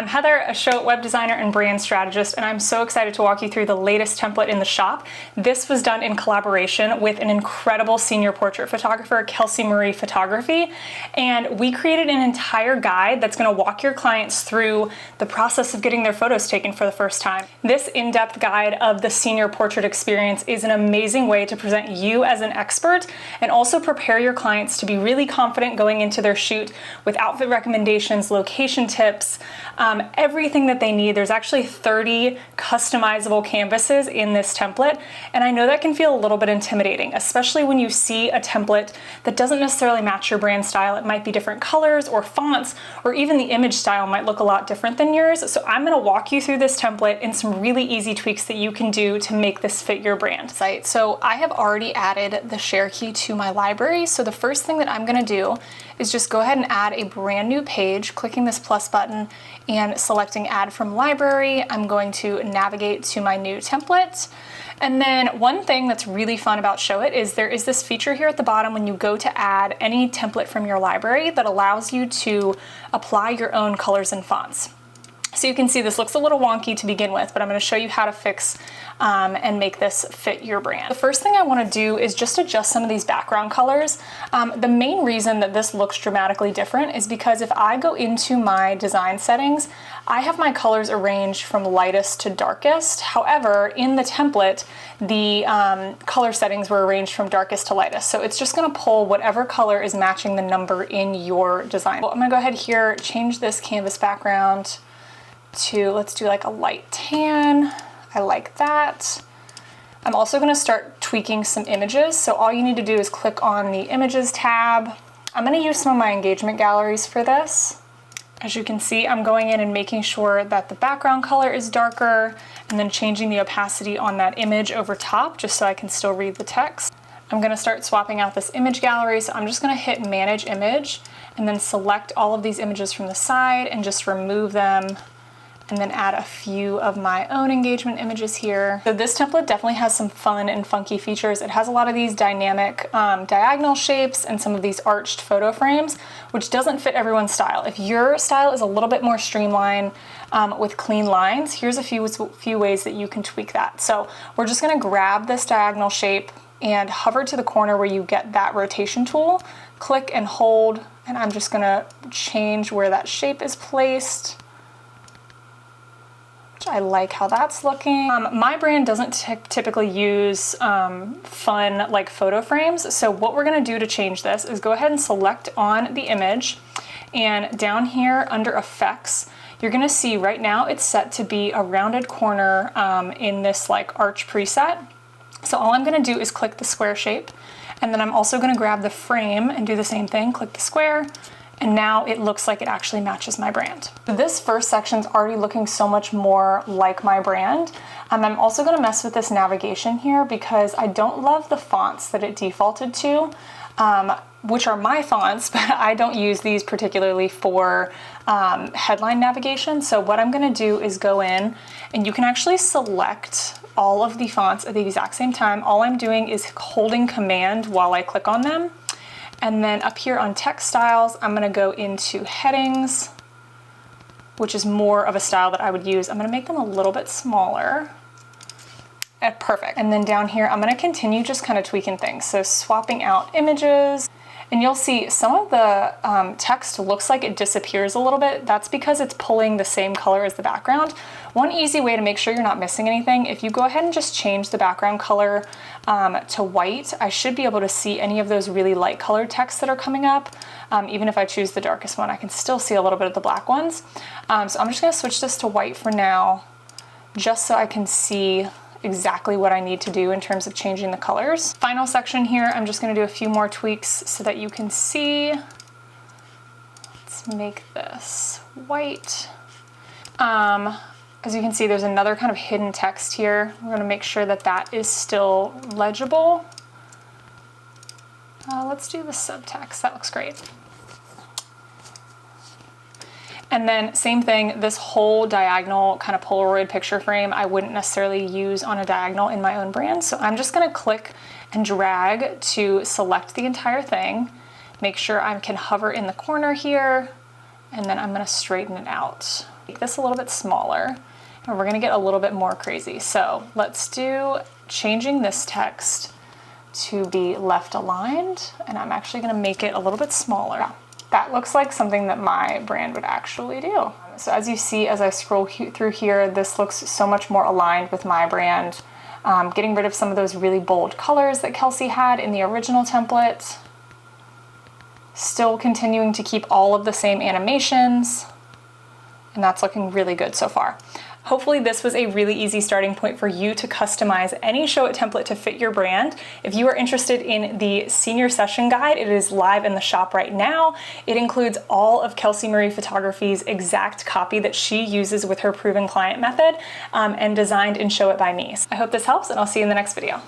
I'm Heather, a Showit web designer and brand strategist, and I'm so excited to walk you through the latest template in the shop. This was done in collaboration with an incredible senior portrait photographer, Kelsey Marie Photography, and we created an entire guide that's going to walk your clients through the process of getting their photos taken for the first time. This in-depth guide of the senior portrait experience is an amazing way to present you as an expert and also prepare your clients to be really confident going into their shoot with outfit recommendations, location tips, everything that they need. There's actually 30 customizable canvases in this template, and I know that can feel a little bit intimidating, especially when you see a template that doesn't necessarily match your brand style. It might be different colors or fonts, or even the image style might look a lot different than yours. So I'm going to walk you through this template and some really easy tweaks that you can do to make this fit your brand site. So I have already added the share key to my library. So the first thing that I'm going to do is just go ahead and add a brand new page, clicking this plus button and selecting add from library. I'm going to navigate to my new template. And then one thing that's really fun about Showit is there is this feature here at the bottom when you go to add any template from your library that allows you to apply your own colors and fonts. So you can see this looks a little wonky to begin with, but I'm going to show you how to fix and make this fit your brand. The first thing I want to do is just adjust some of these background colors. The main reason that this looks dramatically different is because if I go into my design settings, I have my colors arranged from lightest to darkest. However, in the template, the color settings were arranged from darkest to lightest. So it's just going to pull whatever color is matching the number in your design. Well, I'm going to go ahead here, change this canvas background to, let's do like a light tan. I like that. I'm also going to start tweaking some images. So all you need to do is click on the images tab. I'm going to use some of my engagement galleries for this. As you can see, I'm going in and making sure that the background color is darker and then changing the opacity on that image over top just so I can still read the text. I'm going to start swapping out this image gallery. So I'm just going to hit manage image and then select all of these images from the side and just remove them, and then add a few of my own engagement images here. So this template definitely has some fun and funky features. It has a lot of these dynamic diagonal shapes and some of these arched photo frames, which doesn't fit everyone's style. If your style is a little bit more streamlined with clean lines, here's a few ways that you can tweak that. So we're just gonna grab this diagonal shape and hover to the corner where you get that rotation tool, click and hold, and I'm just gonna change where that shape is placed. I like how that's looking. My brand doesn't typically use fun like photo frames. So what we're gonna do to change this is go ahead and select on the image, and down here under effects, you're gonna see right now it's set to be a rounded corner in this like arch preset. So all I'm gonna do is click the square shape, and then I'm also gonna grab the frame and do the same thing, click the square, and now it looks like it actually matches my brand. This first section's already looking so much more like my brand. I'm also gonna mess with this navigation here because I don't love the fonts that it defaulted to, which are my fonts, but I don't use these particularly for headline navigation. So what I'm gonna do is go in, and you can actually select all of the fonts at the exact same time. All I'm doing is holding Command while I click on them. And then up here on text styles, I'm gonna go into headings, which is more of a style that I would use. I'm gonna make them a little bit smaller. Perfect. And then down here, I'm gonna continue just kind of tweaking things. So swapping out images, and you'll see some of the text looks like it disappears a little bit. That's because it's pulling the same color as the background. One easy way to make sure you're not missing anything, if you go ahead and just change the background color to white, I should be able to see any of those really light colored texts that are coming up. Even if I choose the darkest one, I can still see a little bit of the black ones. So I'm just gonna switch this to white for now, just so I can see exactly what I need to do in terms of changing the colors. Final section here, I'm just gonna do a few more tweaks so that you can see. Let's make this white. As you can see, there's another kind of hidden text here. We're gonna make sure that that is still legible. Let's do the subtext, that looks great. And then same thing, this whole diagonal kind of Polaroid picture frame, I wouldn't necessarily use on a diagonal in my own brand. So I'm just gonna click and drag to select the entire thing. Make sure I can hover in the corner here and then I'm gonna straighten it out. Make this a little bit smaller, and we're gonna get a little bit more crazy. So let's do changing this text to be left aligned, and I'm actually gonna make it a little bit smaller. That looks like something that my brand would actually do. So as you see, as I scroll through here, this looks so much more aligned with my brand. Getting rid of some of those really bold colors that Kelsey had in the original template. Still continuing to keep all of the same animations, and that's looking really good so far. Hopefully this was a really easy starting point for you to customize any Showit template to fit your brand. If you are interested in the senior session guide, it is live in the shop right now. It includes all of Kelsey Marie Photography's exact copy that she uses with her proven client method and designed in Showit by me. I hope this helps, and I'll see you in the next video.